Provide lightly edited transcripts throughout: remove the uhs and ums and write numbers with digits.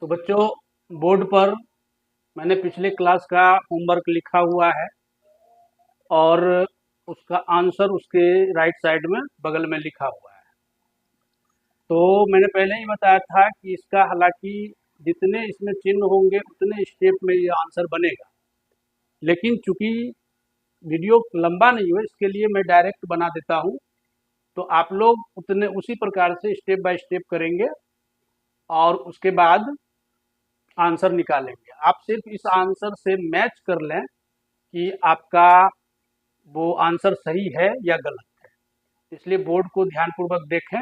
तो बच्चों, बोर्ड पर मैंने पिछले क्लास का होमवर्क लिखा हुआ है और उसका आंसर उसके राइट साइड में बगल में लिखा हुआ है। तो मैंने पहले ही बताया था कि इसका हालांकि जितने इसमें चिन्ह होंगे उतने स्टेप में ये आंसर बनेगा, लेकिन चूंकि वीडियो लंबा नहीं हो इसके लिए मैं डायरेक्ट बना देता हूँ। तो आप लोग उतने उसी प्रकार से स्टेप बाय स्टेप करेंगे और उसके बाद आंसर निकालेंगे। आप सिर्फ इस आंसर से मैच कर लें कि आपका वो आंसर सही है या गलत है। इसलिए बोर्ड को ध्यानपूर्वक देखें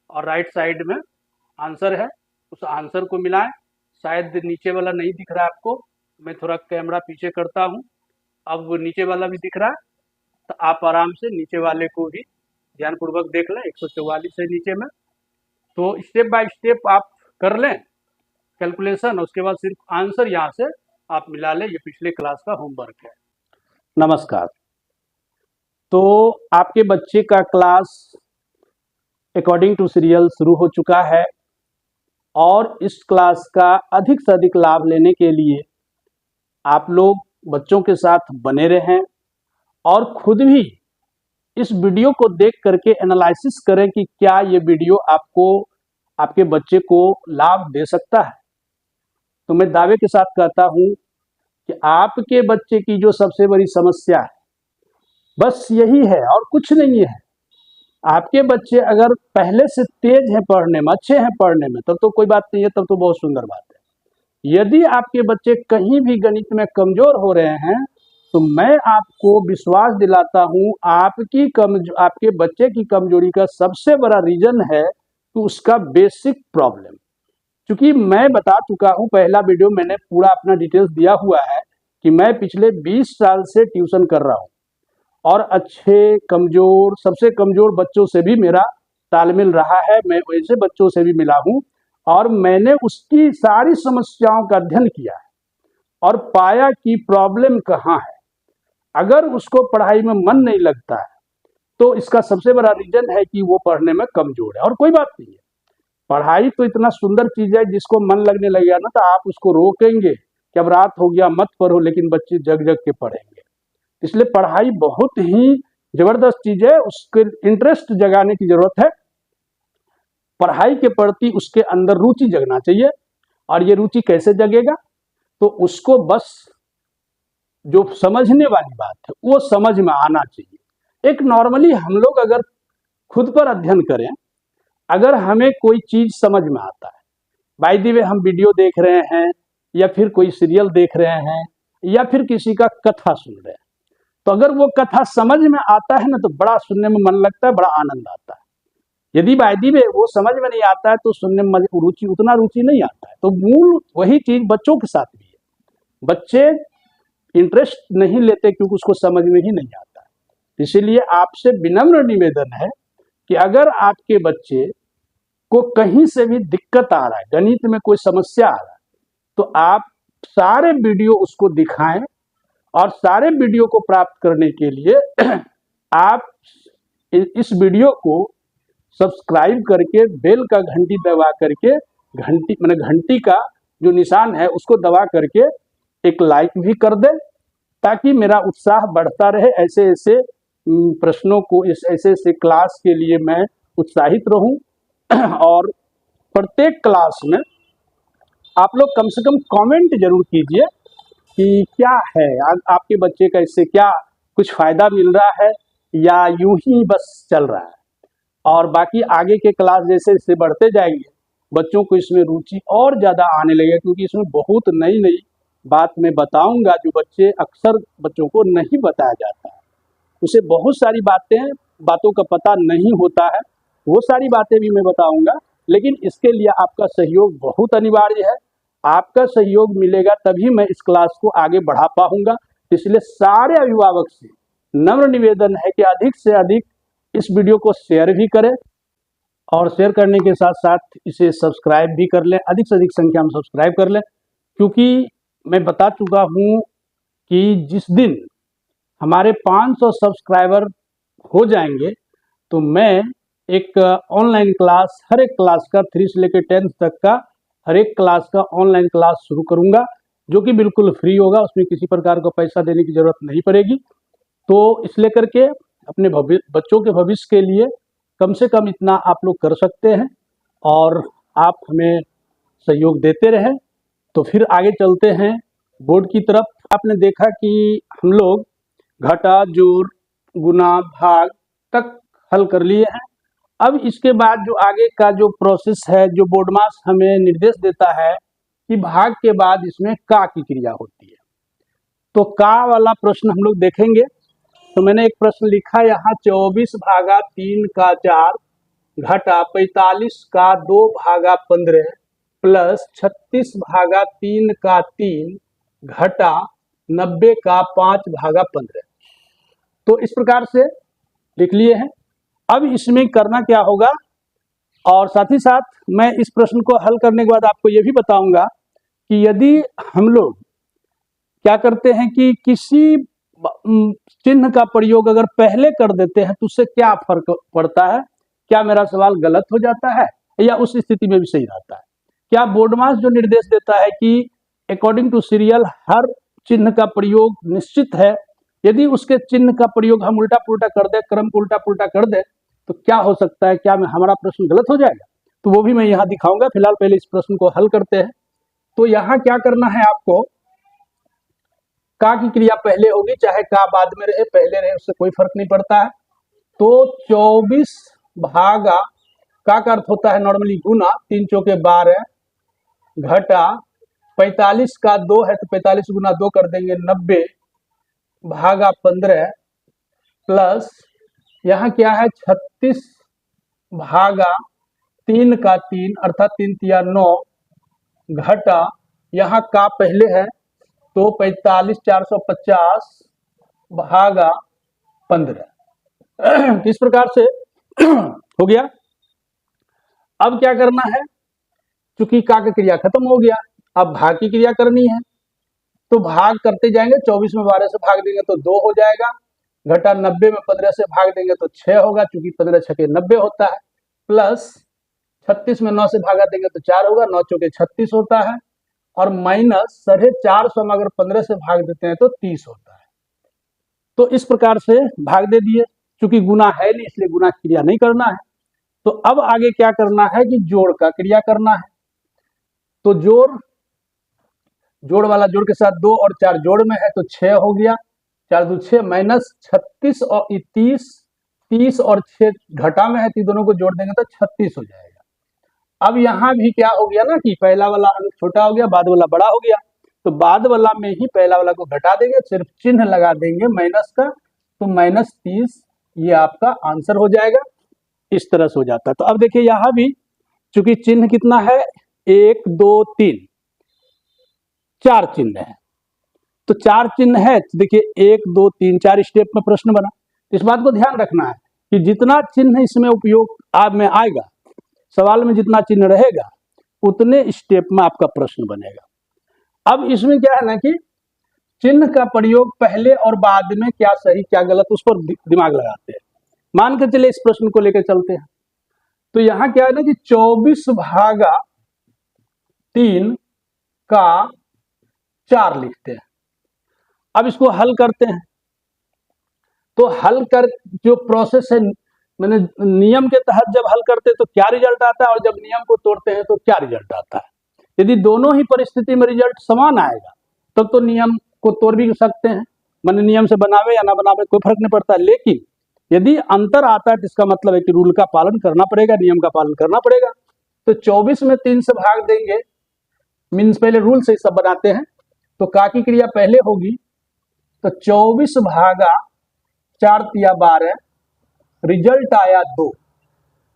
और राइट साइड में आंसर है, उस आंसर को मिलाएं। शायद नीचे वाला नहीं दिख रहा है आपको, मैं थोड़ा कैमरा पीछे करता हूँ। अब वो नीचे वाला भी दिख रहा है, तो आप आराम से नीचे वाले को भी ध्यानपूर्वक देख लें। 144 है नीचे में। तो स्टेप बाय स्टेप आप कर लें कैलकुलेशन, उसके बाद सिर्फ आंसर यहाँ से आप मिला लें। ये पिछले क्लास का होमवर्क है। नमस्कार। तो आपके बच्चे का क्लास अकॉर्डिंग टू सीरियल शुरू हो चुका है और इस क्लास का अधिक से अधिक लाभ लेने के लिए आप लोग बच्चों के साथ बने रहें और खुद भी इस वीडियो को देख करके एनालिसिस करें कि क्या ये वीडियो आपको आपके बच्चे को लाभ दे सकता है। तो मैं दावे के साथ कहता हूं कि आपके बच्चे की जो सबसे बड़ी समस्या है बस यही है और कुछ नहीं है। आपके बच्चे अगर पहले से तेज हैं पढ़ने में, अच्छे हैं पढ़ने में, तब तो कोई बात नहीं है, तब तो बहुत सुंदर बात है। यदि आपके बच्चे कहीं भी गणित में कमजोर हो रहे हैं तो मैं आपको विश्वास दिलाता हूं आपके बच्चे की कमजोरी का सबसे बड़ा रीजन है तो उसका बेसिक प्रॉब्लम। क्योंकि मैं बता चुका हूं, पहला वीडियो मैंने पूरा अपना डिटेल्स दिया हुआ है कि मैं पिछले 20 साल से ट्यूशन कर रहा हूं और अच्छे कमजोर सबसे कमजोर बच्चों से भी मेरा तालमेल रहा है। मैं वैसे बच्चों से भी मिला हूं और मैंने उसकी सारी समस्याओं का अध्ययन किया है और पाया कि प्रॉब्लम कहाँ है। अगर उसको पढ़ाई में मन नहीं लगता है तो इसका सबसे बड़ा रीजन है कि वो पढ़ने में कमजोर है और कोई बात नहीं है। पढ़ाई तो इतना सुंदर चीज है, जिसको मन लगने लगेगा ना तो आप उसको रोकेंगे कि अब रात हो गया मत पढ़ो, लेकिन बच्चे जग जग के पढ़ेंगे। इसलिए पढ़ाई बहुत ही जबरदस्त चीज है, उसके इंटरेस्ट जगाने की जरूरत है। पढ़ाई के प्रति उसके अंदर रुचि जगना चाहिए। और ये रुचि कैसे जगेगा? तो उसको बस जो समझने वाली बात है वो समझ में आना चाहिए। एक नॉर्मली हम लोग अगर खुद पर अध्ययन करें, अगर हमें कोई चीज समझ में आता है, बाय द वे हम वीडियो देख रहे हैं या फिर कोई सीरियल देख रहे हैं या फिर किसी का कथा सुन रहे हैं, तो अगर वो कथा समझ में आता है ना तो बड़ा सुनने में मन लगता है, बड़ा आनंद आता है। यदि बाय द वे वो समझ में नहीं आता है तो सुनने में उतना रुचि नहीं आता है। तो मूल वही चीज बच्चों के साथ भी है। बच्चे इंटरेस्ट नहीं लेते क्योंकि उसको समझ में ही नहीं आता है। इसीलिए आपसे विनम्र निवेदन है कि अगर आपके बच्चे को कहीं से भी दिक्कत आ रहा है, गणित में कोई समस्या आ रहा है, तो आप सारे वीडियो उसको दिखाएं और सारे वीडियो को प्राप्त करने के लिए आप इस वीडियो को सब्सक्राइब करके बेल का घंटी दबा करके घंटी का जो निशान है उसको दबा करके एक लाइक भी कर दें, ताकि मेरा उत्साह बढ़ता रहे। ऐसे ऐसे प्रश्नों को, ऐसे ऐसे क्लास के लिए मैं उत्साहित रहूं। और प्रत्येक क्लास में आप लोग कम से कम कमेंट जरूर कीजिए कि क्या है आपके बच्चे का, इससे क्या कुछ फायदा मिल रहा है या यूं ही बस चल रहा है। और बाकी आगे के क्लास जैसे जैसे बढ़ते जाएंगे बच्चों को इसमें रुचि और ज़्यादा आने लगेगा, क्योंकि इसमें बहुत नई नई बात मैं बताऊंगा जो अक्सर बच्चों को नहीं बताया जाता है। उसे बहुत सारी बातों का पता नहीं होता है, वो सारी बातें भी मैं बताऊंगा, लेकिन इसके लिए आपका सहयोग बहुत अनिवार्य है। आपका सहयोग मिलेगा तभी मैं इस क्लास को आगे बढ़ा पाऊंगा। इसलिए सारे अभिभावक से नम्र निवेदन है कि अधिक से अधिक इस वीडियो को शेयर भी करें और शेयर करने के साथ साथ इसे सब्सक्राइब भी कर लें, अधिक से अधिक संख्या में सब्सक्राइब कर लें। क्योंकि मैं बता चुका हूं कि जिस दिन हमारे 500 सब्सक्राइबर हो जाएंगे तो मैं एक ऑनलाइन क्लास, हर एक क्लास का 3 से लेकर 10 तक का हर एक क्लास का ऑनलाइन क्लास शुरू करूंगा, जो कि बिल्कुल फ्री होगा, उसमें किसी प्रकार का पैसा देने की ज़रूरत नहीं पड़ेगी। तो इसलिए करके अपने बच्चों के भविष्य के लिए कम से कम इतना आप लोग कर सकते हैं और आप हमें सहयोग देते रहें। तो फिर आगे चलते हैं बोर्ड की तरफ। आपने देखा कि हम लोग घटा, जोड़, गुना, भाग तक हल कर लिए हैं। अब इसके बाद जो आगे का जो प्रोसेस है, जो बोर्ड मास हमें निर्देश देता है कि भाग के बाद इसमें का की क्रिया होती है, तो का वाला प्रश्न हम लोग देखेंगे। तो मैंने एक प्रश्न लिखा यहाँ 24 भागा 3 का 4 घटा 45 का 2 भागा 15 प्लस 36 भागा 3 का 3 घटा 90 का 5 भागा 15। तो इस प्रकार से लिख लिए हैं। अब इसमें करना क्या होगा, और साथ ही साथ मैं इस प्रश्न को हल करने के बाद आपको ये भी बताऊंगा कि यदि हम लोग क्या करते हैं कि किसी चिन्ह का प्रयोग अगर पहले कर देते हैं तो उससे क्या फर्क पड़ता है, क्या मेरा सवाल गलत हो जाता है या उस स्थिति में भी सही रहता है। क्या बोर्ड मास जो निर्देश देता है कि अकॉर्डिंग टू सीरियल हर चिन्ह का प्रयोग निश्चित है, यदि उसके चिन्ह का प्रयोग हम उल्टा पुल्टा कर दे, क्रम को उल्टा पुल्टा कर दे, तो क्या हो सकता है, क्या हमारा प्रश्न गलत हो जाएगा। तो वो भी मैं यहाँ दिखाऊंगा। फिलहाल पहले इस प्रश्न को हल करते हैं। तो यहाँ क्या करना है आपको, का की क्रिया पहले होगी, चाहे का बाद में रहे पहले रहे उससे कोई फर्क नहीं पड़ता है। तो 24 भागा का अर्थ होता है नॉर्मली गुना, 3 चौके 12 घटा 45 का 2 है तो 45 गुना 2 कर देंगे 90 भागा 15 प्लस यहाँ क्या है 36 भागा 3 का 3 अर्थात 3 तिया 9 घटा यहाँ का पहले है तो 45 450 भागा 15। इस प्रकार से हो गया। अब क्या करना है, चूंकि का की क्रिया खत्म हो गया, अब भाग की क्रिया करनी है। तो भाग करते जाएंगे, 24 में 12 से भाग देंगे तो 2 हो जाएगा, घटा 90 में 15 से भाग देंगे तो 6 होगा, चूंकि 15 छके 90 होता है, प्लस 36 में 9 से भागा देंगे तो 4 होगा, 9 चौके 36 होता है, और माइनस 450 में अगर 15 से भाग देते हैं तो 30 होता है। तो इस प्रकार से भाग दे दिए, चूंकि गुना है नहीं इसलिए गुना क्रिया नहीं करना है। तो अब आगे क्या करना है कि जोड़ का क्रिया करना है। तो जोड़ वाला जोड़ के साथ 2 और 4 जोड़ में है तो 6 हो गया, 4 2 6 माइनस 36 और 30 और 6 घटा में है तो दोनों को जोड़ देंगे तो 36 हो जाएगा। अब यहाँ भी क्या हो गया ना कि पहला वाला अंक छोटा हो गया, बाद वाला बड़ा हो गया, तो बाद वाला में ही पहला वाला को घटा देंगे, सिर्फ चिन्ह लगा देंगे माइनस का, तो -30 ये आपका आंसर हो जाएगा। इस तरह से हो जाता है। तो अब देखिए यहाँ भी चूंकि चिन्ह कितना है 1 2 3 4 चिन्ह है, तो 4 चिन्ह है, तो देखिए 1 2 3 4 स्टेप में प्रश्न बना। इस बात को ध्यान रखना है कि जितना चिन्ह इसमें उपयोग आप में आएगा, सवाल में जितना चिन्ह रहेगा उतने स्टेप में आपका प्रश्न बनेगा। अब इसमें क्या है ना कि चिन्ह का प्रयोग पहले और बाद में क्या सही क्या गलत उस पर दिमाग लगाते हैं। मान कर चले इस प्रश्न को लेकर चलते हैं। तो यहाँ क्या है ना कि 24 भागा 3 का 4 लिखते हैं। अब इसको हल करते हैं। तो हल कर जो प्रोसेस है, मैंने नियम के तहत जब हल करते हैं तो क्या रिजल्ट आता है और जब नियम को तोड़ते हैं तो क्या रिजल्ट आता है। यदि दोनों ही परिस्थिति में रिजल्ट समान आएगा तब तो नियम को तोड़ भी सकते हैं, मैंने नियम से बनावे या ना बनावे कोई फर्क नहीं पड़ता। लेकिन यदि अंतर आता है तो इसका मतलब है कि रूल का पालन करना पड़ेगा, नियम का पालन करना पड़ेगा। तो 24 में 3 से भाग देंगे, मीन्स पहले रूल से सब बनाते हैं। तो का की क्रिया पहले होगी, तो 24 भागा 4 तिया 12, रिजल्ट आया 2।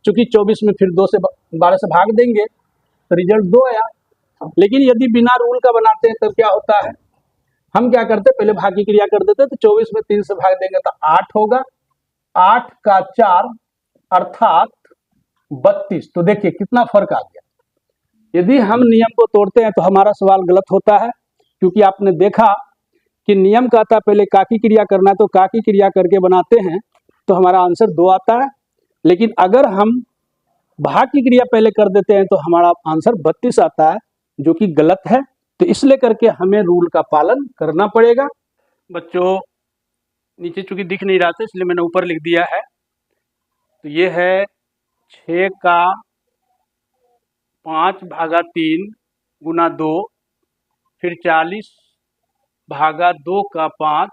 चूंकि 24 में फिर 2 से 12 से भाग देंगे तो रिजल्ट 2 आया। लेकिन यदि बिना रूल का बनाते हैं तब क्या होता है, हम क्या करते पहले भाग की क्रिया कर देते, तो 24 में 3 से भाग देंगे तो 8 होगा, 8 का 4 अर्थात 32। तो देखिए कितना फर्क आ गया। यदि हम नियम को तोड़ते हैं तो हमारा सवाल गलत होता है, क्योंकि आपने देखा कि नियम कहता है पहले का की क्रिया करना है, तो का की क्रिया करके बनाते हैं तो हमारा आंसर 2 आता है। लेकिन अगर हम भाग की क्रिया पहले कर देते हैं तो हमारा आंसर 32 आता है, जो कि गलत है। तो इसलिए करके हमें रूल का पालन करना पड़ेगा। बच्चों नीचे चूंकि दिख नहीं रहा था इसलिए मैंने ऊपर लिख दिया है। तो ये है 6 का 5/3 गुना 2, फिर 40/2 का 5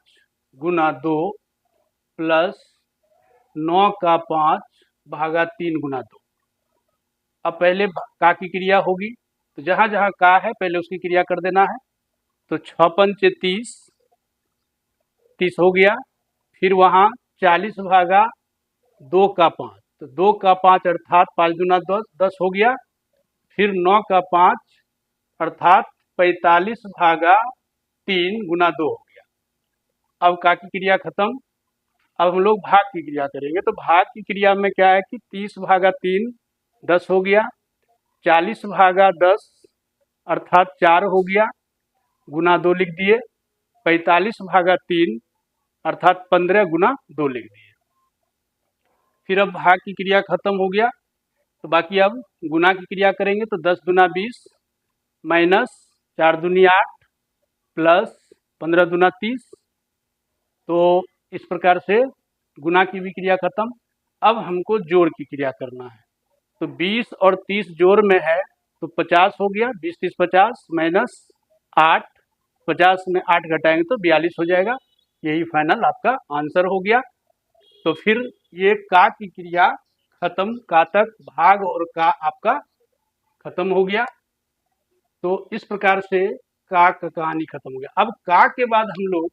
गुना 2 प्लस 9 का 5/3 गुना 2। अब पहले का की क्रिया होगी, तो जहाँ जहाँ का है पहले उसकी क्रिया कर देना है। तो 6 पंचे 30, 30 हो गया। फिर वहाँ 40/2 का 5, तो 2 का 5 अर्थात 5 दूना 10, 10 हो गया। फिर 9 का 5 अर्थात 45/3 गुना 2 हो गया। अब का की क्रिया खत्म। अब हम लोग भाग की क्रिया करेंगे। तो भाग की क्रिया में क्या है कि 30/3 10 हो गया, 40/10 अर्थात 4 हो गया, गुना 2 लिख दिए, 45/3 अर्थात 15 गुना 2 लिख दिए। फिर अब भाग की क्रिया खत्म हो गया, तो बाकी अब गुना की क्रिया करेंगे। तो 10 दूना 20 माइनस 4 दूनी 8 प्लस 15 दूना 30। तो इस प्रकार से गुना की भी क्रिया खत्म। अब हमको जोड़ की क्रिया करना है। तो 20 और 30 जोड़ में है तो 50 हो गया, 20 30 50 माइनस 8, 50 में 8 घटाएंगे तो 42 हो जाएगा। यही फाइनल आपका आंसर हो गया। तो फिर ये का की क्रिया खत्म, का तक भाग और का आपका खत्म हो गया। तो इस प्रकार से का कहानी खत्म हो गया। अब का के बाद हम लोग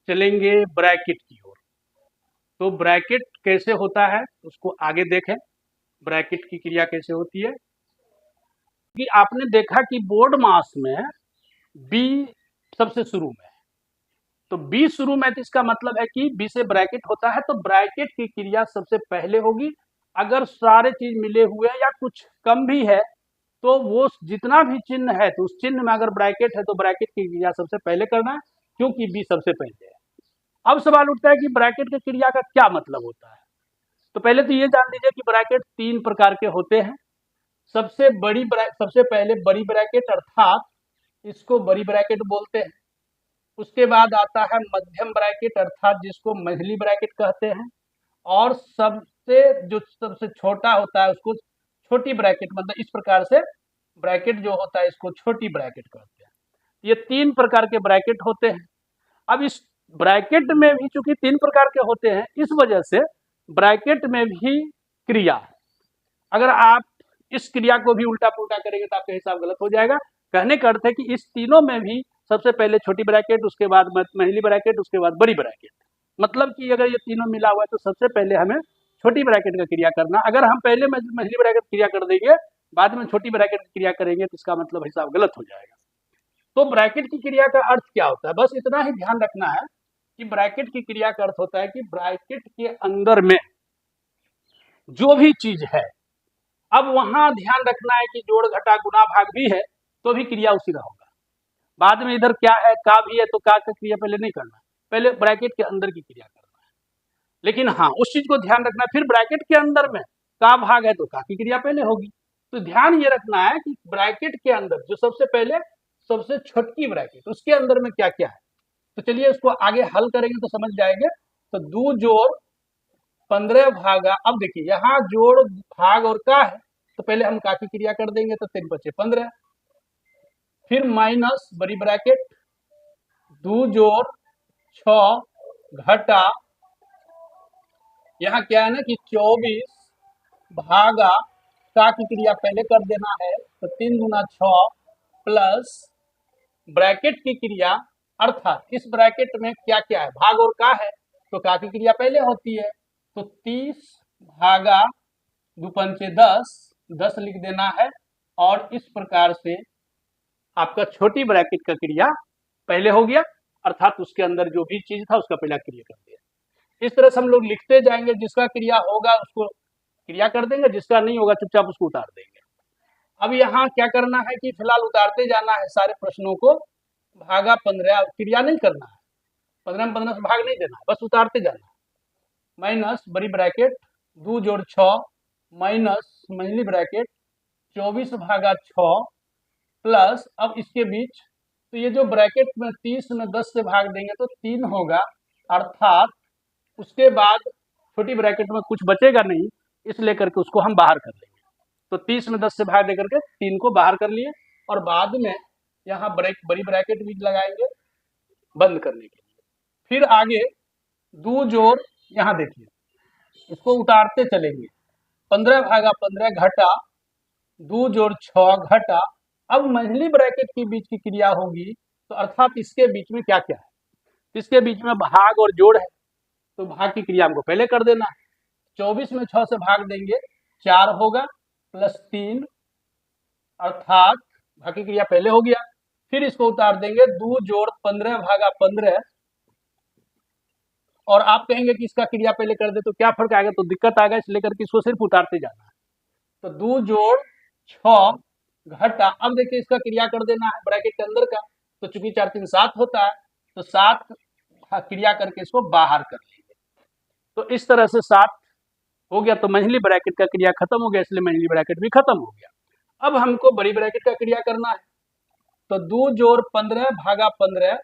चलेंगे ब्रैकेट की ओर। तो ब्रैकेट कैसे होता है उसको आगे देखें, ब्रैकेट की क्रिया कैसे होती है। कि आपने देखा कि बोर्ड मास में बी सबसे शुरू में है, तो बी शुरू में, तो इसका मतलब है कि बी से ब्रैकेट होता है, तो ब्रैकेट की क्रिया सबसे पहले होगी। अगर सारे चीज मिले हुए या कुछ कम भी है तो वो जितना भी चिन्ह है तो उस चिन्ह में अगर ब्रैकेट है तो ब्रैकेट की क्रिया सबसे पहले करना है, क्योंकि बी सबसे पहले है। अब सवाल उठता है कि ब्रैकेट की क्रिया का क्या मतलब होता है। तो पहले तो ये जान लीजिए कि ब्रैकेट 3 प्रकार के होते हैं। सबसे पहले बड़ी ब्रैकेट अर्थात इसको बड़ी ब्रैकेट बोलते हैं। उसके बाद आता है मध्यम ब्रैकेट अर्थात जिसको मझली ब्रैकेट कहते हैं। और सबसे छोटा होता है उसको छोटी ब्रैकेट, मतलब इस प्रकार से ब्रैकेट जो होता है इसको छोटी ब्रैकेट कहते हैं। ये 3 प्रकार के ब्रैकेट होते हैं। अब इस ब्रैकेट में भी चूंकि 3 प्रकार के होते हैं, इस वजह से ब्रैकेट में भी क्रिया है। अगर आप इस क्रिया को भी उल्टा पुल्टा करेंगे तो आपका हिसाब गलत हो जाएगा। कहने का अर्थ है कि इस तीनों में भी सबसे पहले छोटी ब्रैकेट, उसके बाद मझली ब्रैकेट, उसके बाद बड़ी ब्रैकेट। मतलब कि अगर ये तीनों मिला हुआ है तो सबसे पहले हमें छोटी ब्रैकेट का क्रिया करना। अगर हम पहले मझली ब्रैकेट क्रिया कर देंगे बाद में छोटी ब्रैकेट की क्रिया करेंगे तो इसका मतलब हिसाब गलत हो जाएगा। तो ब्रैकेट की क्रिया का अर्थ क्या होता है, बस इतना ही ध्यान रखना है कि ब्रैकेट की क्रिया का अर्थ होता है कि ब्रैकेट के अंदर में जो भी चीज है, अब वहां ध्यान रखना है कि जोड़ घटा गुना भाग भी है तो भी क्रिया उसी का होगा। बाद में इधर क्या है, का भी है तो का क्रिया पहले नहीं करना है, पहले ब्रैकेट के अंदर की क्रिया करना है। लेकिन हाँ उस चीज को ध्यान रखना है, फिर ब्रैकेट के अंदर में का भाग है तो का की क्रिया पहले होगी। तो ध्यान ये रखना है कि ब्रैकेट के अंदर जो सबसे पहले सबसे छोटकी ब्रैकेट उसके अंदर में क्या क्या है। तो चलिए उसको आगे हल करेंगे तो समझ जाएंगे। तो 2 जोड़ 15 भागा, अब देखिए यहाँ जोड़ भाग और का है तो पहले हम का की क्रिया कर देंगे तो 3 बचे 15, फिर माइनस बड़ी ब्रैकेट 2 जोड़ 6 घटा, यहाँ क्या है ना कि 24 भागा का की क्रिया पहले कर देना है तो 3 गुना 6 प्लस ब्रैकेट की क्रिया अर्थात इस ब्रैकेट में क्या क्या है, भाग और का है तो का की क्रिया पहले होती है। तो 30 भागा 2 पंचे 10, 10 लिख देना है। और इस प्रकार से आपका छोटी ब्रैकेट का क्रिया पहले हो गया, अर्थात उसके अंदर जो भी चीज था उसका पहला क्रिया कर दिया। इस तरह से हम लोग लिखते जाएंगे, जिसका क्रिया होगा उसको क्रिया कर देंगे, जिसका नहीं होगा चुपचाप उसको उतार देंगे। अब यहाँ क्या करना है कि फिलहाल उतारते जाना है सारे प्रश्नों को, भागा 15 क्रिया नहीं करना है, 15 में 15 से भाग नहीं देना है, बस उतारते जाना है। माइनस बड़ी ब्रैकेट 2 जोड़ 6 माइनस मंझली ब्रैकेट 24/6 प्लस, अब इसके बीच, तो ये जो ब्रैकेट में 30 में 10 से भाग देंगे तो 3 होगा, अर्थात उसके बाद छोटी ब्रैकेट में कुछ बचेगा नहीं, इसलिए करके उसको हम बाहर कर लेंगे। तो 30 में 10 से भाग दे करके 3 को बाहर कर लिए, और बाद में यहाँ बड़ी ब्रैकेट भी लगाएंगे बंद करने के लिए। फिर आगे 2 जोड़, यहाँ देखिए इसको उतारते चलेंगे, 15/15 घटा 2 जोड़ 6 घटा। अब मंझली ब्रैकेट के बीच की क्रिया होगी, तो अर्थात इसके बीच में क्या क्या है, इसके बीच में भाग और जोड़ है, तो भाग की क्रिया हमको पहले कर देना है। 24 में 6 से भाग देंगे 4 होगा, प्लस 3, अर्थात भाग की क्रिया पहले हो गया। फिर इसको उतार देंगे 2 जोड़ 15/15, और आप कहेंगे कि इसका क्रिया पहले कर दे तो क्या फर्क आएगा, तो दिक्कत आएगा, इसलिए करके इसको सिर्फ उतारते जाना है। तो 2 जोड़ 6 घटा, अब देखिए इसका क्रिया कर देना है ब्रैकेट के अंदर का, तो चूंकि 4 3 7 होता है, तो 7 क्रिया करके इसको बाहर कर लेंगे। तो इस तरह से 7 हो गया, तो मंझली ब्रैकेट का क्रिया खत्म हो गया, इसलिए मंझली ब्रैकेट भी खत्म हो गया। अब हमको बड़ी ब्रैकेट का क्रिया करना है, तो 2 जोड़ 15/15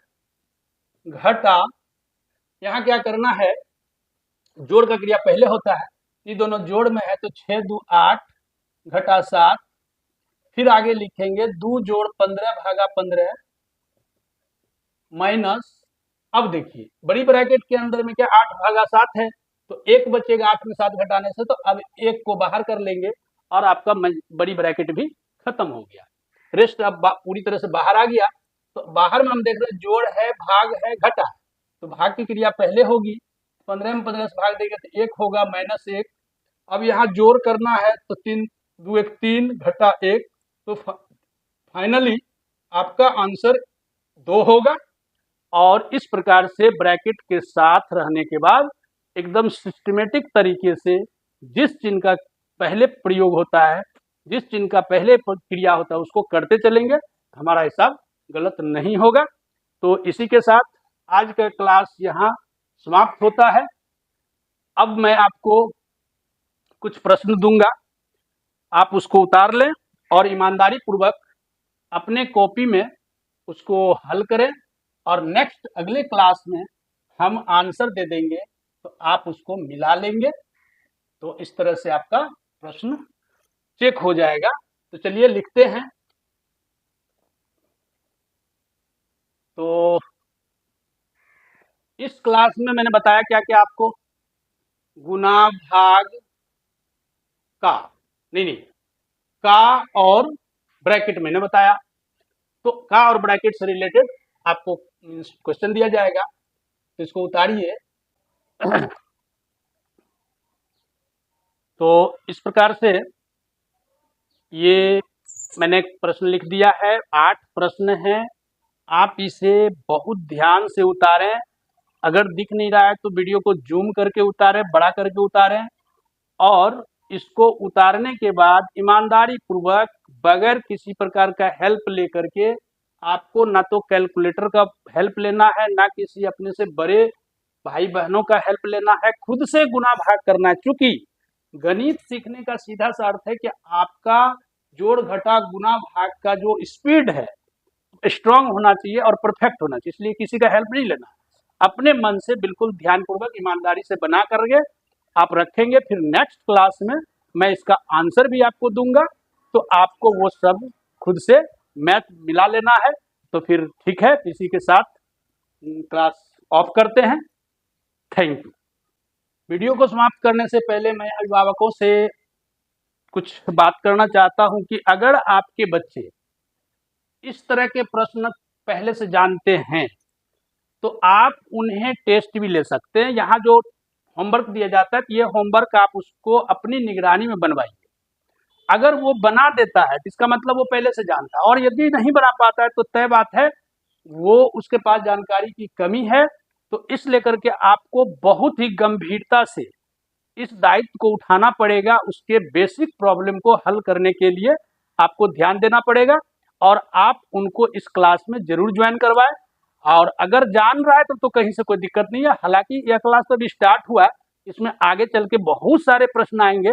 घटा, यहाँ क्या करना है, जोड़ का क्रिया पहले होता है, ये दोनों जोड़ में है, तो 6 2 8 घटा 7, फिर आगे लिखेंगे 2 जोड़ 15/15 माइनस, अब देखिए बड़ी ब्रैकेट के अंदर में क्या 8/7 है, तो 1 बचेगा 8 में 7 घटाने से, तो अब 1 को बाहर कर लेंगे और आपका बड़ी ब्रैकेट भी खत्म हो गया। रेस्ट अब पूरी तरह से बाहर आ गया। तो बाहर में हम देख रहे हैं जोड़ है, भाग है, घटा है, तो भाग की क्रिया पहले होगी, 15 में 15 से भाग देंगे तो 1 होगा, -1। अब यहाँ जोड़ करना है, तो 3 2 1 3 घटा 1, तो फाइनली आपका आंसर 2 होगा। और इस प्रकार से ब्रैकेट के साथ रहने के बाद एकदम सिस्टमेटिक तरीके से जिस चिन्ह का पहले प्रयोग होता है, जिस चिन्ह का पहले क्रिया होता है, उसको करते चलेंगे, हमारा हिसाब गलत नहीं होगा। तो इसी के साथ आज का क्लास यहाँ समाप्त होता है। अब मैं आपको कुछ प्रश्न दूंगा, आप उसको उतार लें और ईमानदारी पूर्वक अपने कॉपी में उसको हल करें, और नेक्स्ट अगले क्लास में हम आंसर दे देंगे, तो आप उसको मिला लेंगे। तो इस तरह से आपका प्रश्न चेक हो जाएगा। तो चलिए लिखते हैं। तो इस क्लास में मैंने बताया क्या क्या आपको, गुना, भाग, का नहीं का और ब्रैकेट मैंने बताया। तो का और ब्रैकेट से रिलेटेड आपको क्वेश्चन दिया जाएगा, तो इसको उतारिए। तो इस प्रकार से ये मैंने प्रश्न लिख दिया है, 8 प्रश्न हैं। आप इसे बहुत ध्यान से उतारें, अगर दिख नहीं रहा है तो वीडियो को जूम करके उतारें, बड़ा करके उतारें, और इसको उतारने के बाद ईमानदारी पूर्वक बगैर किसी प्रकार का हेल्प लेकर के, आपको ना तो कैलकुलेटर का हेल्प लेना है, ना किसी अपने से बड़े भाई बहनों का हेल्प लेना है, खुद से गुना भाग करना है। क्योंकि गणित सीखने का सीधा सा अर्थ है कि आपका जोड़ घटा गुना भाग का जो स्पीड है स्ट्रांग होना चाहिए और परफेक्ट होना चाहिए, इसलिए किसी का हेल्प नहीं लेना, अपने मन से बिल्कुल ध्यानपूर्वक ईमानदारी से बना करके आप रखेंगे। फिर नेक्स्ट क्लास में मैं इसका आंसर भी आपको दूंगा, तो आपको वो सब खुद से मैथ मिला लेना है। तो फिर ठीक है, इसी के साथ क्लास ऑफ करते हैं। Thank you. वीडियो को समाप्त करने से पहले मैं अभिभावकों से कुछ बात करना चाहता हूं कि अगर आपके बच्चे इस तरह के प्रश्न पहले से जानते हैं, तो आप उन्हें टेस्ट भी ले सकते हैं। यहाँ जो होमवर्क दिया जाता है, ये होमवर्क आप उसको अपनी निगरानी में बनवाइए। अगर वो बना देता है तो इसका मतलब वो पहले से जानता है, और यदि नहीं बना पाता है तो तय बात है वो उसके पास जानकारी की कमी है। तो इस लेकर के आपको बहुत ही गंभीरता से इस दायित्व को उठाना पड़ेगा। उसके बेसिक प्रॉब्लम को हल करने के लिए आपको ध्यान देना पड़ेगा, और आप उनको इस क्लास में जरूर ज्वाइन करवाएं। और अगर जान रहा है तो कहीं से कोई दिक्कत नहीं है। हालांकि यह क्लास तो अभी स्टार्ट हुआ है, इसमें आगे चल के बहुत सारे प्रश्न आएंगे,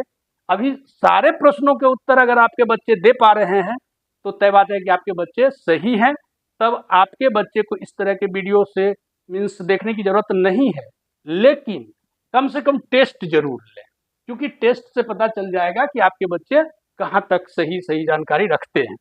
अभी सारे प्रश्नों के उत्तर अगर आपके बच्चे दे पा रहे हैं तो तय बात है कि आपके बच्चे सही हैं। तब आपके बच्चे को इस तरह के वीडियो से मीन्स देखने की जरूरत नहीं है, लेकिन कम से कम टेस्ट जरूर लें, क्योंकि टेस्ट से पता चल जाएगा कि आपके बच्चे कहाँ तक सही जानकारी रखते हैं।